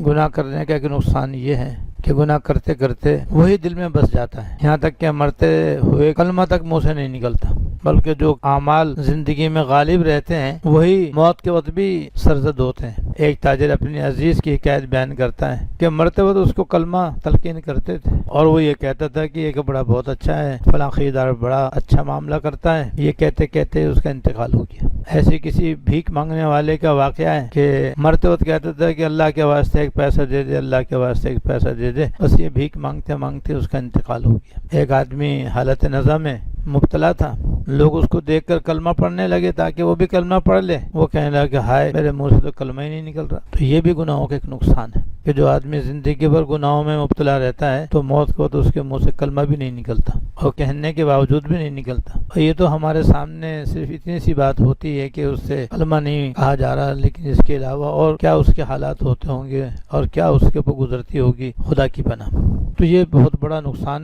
گناہ کرنے کا ایک نقصان یہ ہے کہ گناہ کرتے کرتے وہی دل میں بس جاتا ہے، یہاں تک کہ مرتے ہوئے کلمہ تک منہ سے نہیں نکلتا، بلکہ جو اعمال زندگی میں غالب رہتے ہیں وہی موت کے وقت بھی سرزد ہوتے ہیں۔ ایک تاجر اپنی عزیز کی حکایت بیان کرتا ہے کہ مرتے وقت اس کو کلمہ تلقین کرتے تھے اور وہ یہ کہتا تھا کہ یہ کپڑا بہت اچھا ہے، فلاں خریدار بڑا اچھا معاملہ کرتا ہے، یہ کہتے کہتے اس کا انتقال ہو گیا۔ ایسے کسی بھیک مانگنے والے کا واقعہ ہے کہ مرتے وقت کہتا تھا کہ اللہ کے واسطے ایک پیسہ دے دے، اللہ کے واسطے ایک پیسہ دے دے، بس یہ بھیک مانگتے مانگتے اس کا انتقال ہو گیا۔ ایک آدمی حالت نزع میں مبتلا تھا، لوگ اس کو دیکھ کر کلمہ پڑھنے لگے تاکہ وہ بھی کلمہ پڑھ لے، وہ کہنے لگا کہ ہائے میرے منہ سے تو کلمہ ہی نہیں نکل رہا۔ تو یہ بھی گناہوں کا ایک نقصان ہے کہ جو آدمی زندگی بھر گناہوں میں مبتلا رہتا ہے تو موت کو تو اس کے منہ سے کلمہ بھی نہیں نکلتا اور کہنے کے باوجود بھی نہیں نکلتا۔ اور یہ تو ہمارے سامنے صرف اتنی سی بات ہوتی ہے کہ اس سے کلمہ نہیں کہا جا رہا، لیکن اس کے علاوہ اور کیا اس کے حالات ہوتے ہوں گے اور کیا اس کے اوپر گزرتی ہوگی، خدا کی پناہ۔ تو یہ بہت بڑا نقصان ہے۔